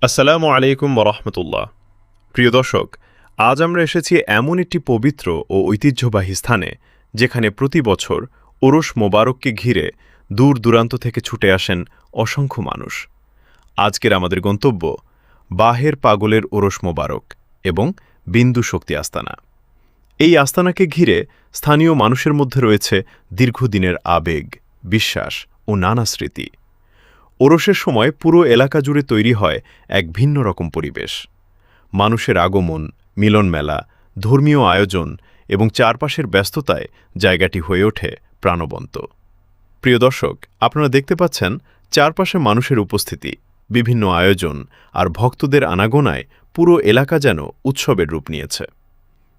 আসসালামু আলাইকুম ওরহমতুল্লাহ। প্রিয় দর্শক, আজ আমরা এসেছি এমন একটি পবিত্র ও ঐতিহ্যবাহী স্থানে যেখানে প্রতি বছর ওরস মোবারককে ঘিরে দূর দূরান্ত থেকে ছুটে আসেন অসংখ্য মানুষ। আজকের আমাদের গন্তব্য বাহের পাগলের ওরস মোবারক এবং বিন্দু শক্তি আস্তানা। এই আস্তানাকে ঘিরে স্থানীয় মানুষের মধ্যে রয়েছে দীর্ঘদিনের আবেগ, বিশ্বাস ও নানা স্মৃতি। ওরসের সময় পুরো এলাকা জুড়ে তৈরি হয় এক ভিন্ন রকম পরিবেশ। মানুষের আগমন, মিলন মেলা, ধর্মীয় আয়োজন এবং চারপাশের ব্যস্ততায় জায়গাটি হয়ে ওঠে প্রাণবন্ত। প্রিয় দর্শক, আপনারা দেখতে পাচ্ছেন চারপাশে মানুষের উপস্থিতি, বিভিন্ন আয়োজন আর ভক্তদের আনাগোনায় পুরো এলাকা যেন উৎসবের রূপ নিয়েছে।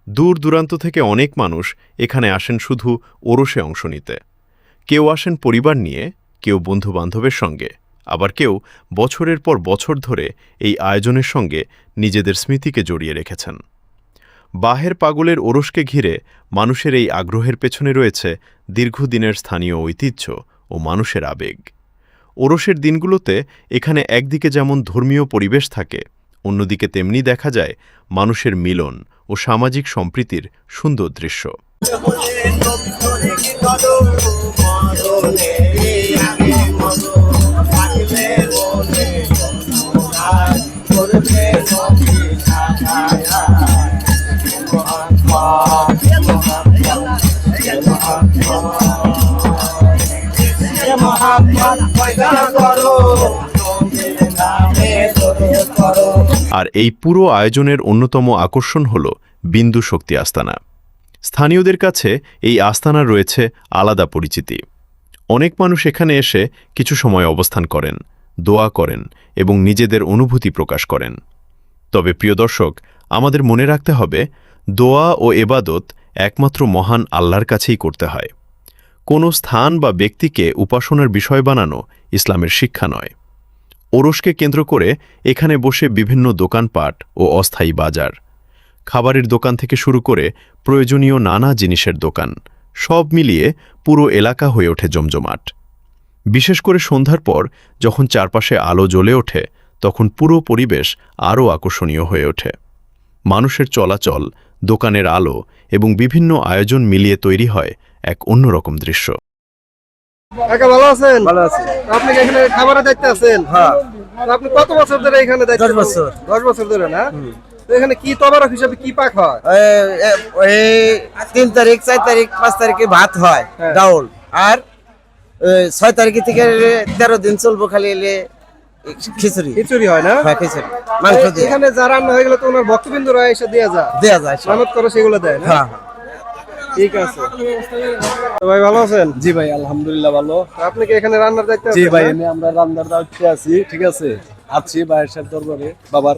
দূর দূরান্ত থেকে অনেক মানুষ এখানে আসেন শুধু ওরসে অংশ নিতে। কেউ আসেন পরিবার নিয়ে, কেউ বন্ধুবান্ধবের সঙ্গে, আবার কেউ বছরের পর বছর ধরে এই আয়োজনের সঙ্গে নিজেদের স্মৃতিকে জড়িয়ে রেখেছেন। বাহের পাগলের ওরসকে ঘিরে মানুষের এই আগ্রহের পেছনে রয়েছে দীর্ঘদিনের স্থানীয় ঐতিহ্য ও মানুষের আবেগ। ওরসের দিনগুলোতে এখানে একদিকে যেমন ধর্মীয় পরিবেশ থাকে, অন্যদিকে তেমনি দেখা যায় মানুষের মিলন ও সামাজিক সম্প্রীতির সুন্দর দৃশ্য। আর এই পুরো আয়োজনের অন্যতম আকর্ষণ হল বিন্দু শক্তি আস্তানা। স্থানীয়দের কাছে এই আস্তানার রয়েছে আলাদা পরিচিতি। অনেক মানুষ এখানে এসে কিছু সময় অবস্থান করেন, দোয়া করেন এবং নিজেদের অনুভূতি প্রকাশ করেন। তবে প্রিয় দর্শক, আমাদের মনে রাখতে হবে, দোয়া ও এবাদত একমাত্র মহান আল্লাহর কাছেই করতে হয়। কোনো স্থান বা ব্যক্তিকে উপাসনার বিষয় বানানো ইসলামের শিক্ষা নয়। ওরসকে কেন্দ্র করে এখানে বসে বিভিন্ন দোকানপাট ও অস্থায়ী বাজার, খাবারের দোকান থেকে শুরু করে প্রয়োজনীয় নানা জিনিসের দোকান, সব মিলিয়ে পুরো এলাকা হয়ে ওঠে জমজমাট। বিশেষ করে সন্ধ্যার পর যখন চারপাশে আলো জ্বলে ওঠে, তখন পুরো পরিবেশ আরও আকর্ষণীয় হয়ে ওঠে। মানুষের চলাচল, দোকানের আলো এবং বিভিন্ন আয়োজন মিলিয়ে তৈরি হয় এক অন্যরকম দৃশ্য। ভালো আছেন? ভালো আছি। আপনি এখানে খাবারের দায়িত্বে আছেন? হ্যাঁ। আপনি কত বছর ধরে এখানে দায়িত্ব? 10 বছর। 10 বছর ধরে না? তো এখানে কি তবারক হিসাবে কি পাক হয়? এই 3 তারিখ, 4 তারিখ, 5 তারিখে ভাত হয়, ডাউল। আর 6 তারিখ থেকে 13 দিন চলবো খালি খিচুড়ি। খিচুড়ি হয় না? হ্যাঁ, খিচুড়ি মাংস দিয়ে। এখানে যা রান্না হয়ে গেল তো ওনার ভক্তবৃন্দরা এসে দেয়া যায়। মানত করে সেগুলো দেয় না? হ্যাঁ। ঠিক আছে। তো ভাই ভালো আছেন? জি ভাই, আলহামদুলিল্লাহ ভালো। আপনি কি এখানে রান্নার দায়িত্বে আছেন? জি ভাই, আমরা রান্নার দায়িত্বে আছি। ঠিক আছে, আছি ভাইয়ের সাথে দরবারে বাবার।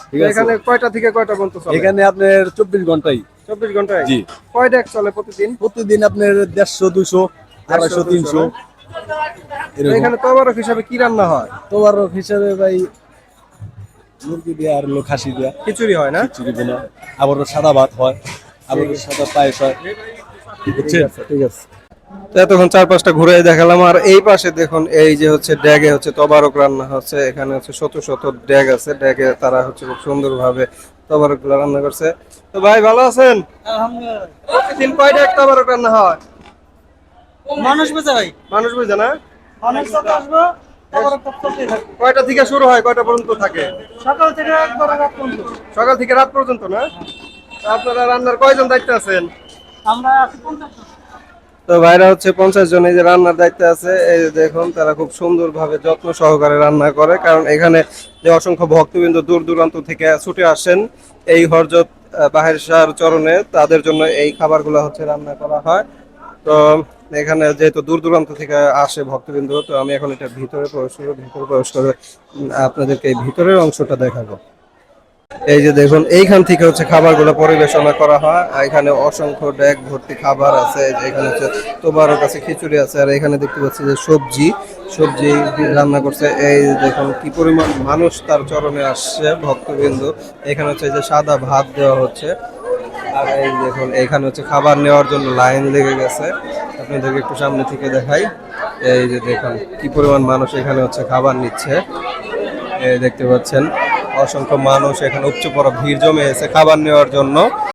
ঠিক আছে। এখানে কয়টা থেকে কয়টা পর্যন্ত চলে? এখানে আপনার 24 ঘন্টাই। 24 ঘন্টায়? জি। কয় ডেক চলে প্রতিদিন? প্রতিদিন আপনার 150, 200, 250, 300 এরকম। এখানে তবারক হিসাবে কি রান্না হয়? তোমার হিসাবে ভাই মুরগি দিয়ে আর খাসি দিয়ে খিচুড়ি হয় না? খিচুড়ি দিয়ে, আবার সাদা ভাত হয়, আবার সাদা পায়েস হয়। বুঝছেন? ঠিক আছে। তো এতক্ষণ 4-5টা ঘুরে দেখালাম। আর এই পাশে দেখুন, এই যে হচ্ছে ড্যাগে হচ্ছে তবারক রান্না হচ্ছে। এখানে হচ্ছে শত শত ড্যাগ আছে, ড্যাগে তারা হচ্ছে খুব সুন্দরভাবে তবারক গুলো রান্না করছে। তো ভাই ভালো আছেন? আলহামদুলিল্লাহ। প্রতিদিন কয় ড্যাগ তবারক রান্না হয়? মানুষ বুঝে ভাই, মানুষ বুঝে না? অনেক লোক আসবে, তবারক চলতেই থাকে। কয়টা থেকে শুরু হয়, কয়টা পর্যন্ত থাকে? সকাল থেকে একবার রাত পর্যন্ত। সকাল থেকে রাত পর্যন্ত না? তো আপনারা রান্নার কয়জন দায়িত্বে আছেন? আমরা আছি 50 জন। তো ভাইরা হচ্ছে 50 জন এই যে রান্নার দায়িত্বে আছে। এই যে দেখুন, তারা খুব সুন্দরভাবে যত্ন সহকারে রান্না করে, কারণ এখানে যে অসংখ্য ভক্তবৃন্দ দূর দূরান্ত থেকে ছুটে আসেন এই হযরত বাহের শাহর চরণে, তাদের জন্য এই খাবারগুলো হচ্ছে রান্না করা হয়। তো এখানে যেহেতু দূর দূরান্ত থেকে আসে ভক্তবৃন্দ, তো আমি এখন এটা ভিতরে প্রবেশ করে আপনাদেরকে এই ভিতরের অংশটা দেখাবো। এই যে দেখুন, এইখান থেকে হচ্ছে খাবারগুলো পরিবেশনা করা হয়। এখানে অসংখ্য ড্যাগ ভর্তি খাবার আছে। এখানে হচ্ছে তোবারক আছে, খিচুড়ি আছে, আর এখানে দেখতে পাচ্ছি যে সবজি রান্না করছে। এই দেখুন কি পরিমাণ মানুষ তার চরণে আসছে ভক্তবৃন্দ। এখানে হচ্ছে যে সাদা ভাত দেওয়া হচ্ছে। আর এই দেখুন, এখানে হচ্ছে খাবার নেওয়ার জন্য লাইন লেগে গেছে। আপনাদেরকে একটু সামনে থেকে দেখাই। এই যে দেখুন কি পরিমাণ মানুষ এখানে হচ্ছে খাবার নিচ্ছে। দেখতে পাচ্ছেন অসংখ্য মানুষ এখানে উপচে পড়া ভিড় জমে এসে খাবার নেওয়ার জন্য।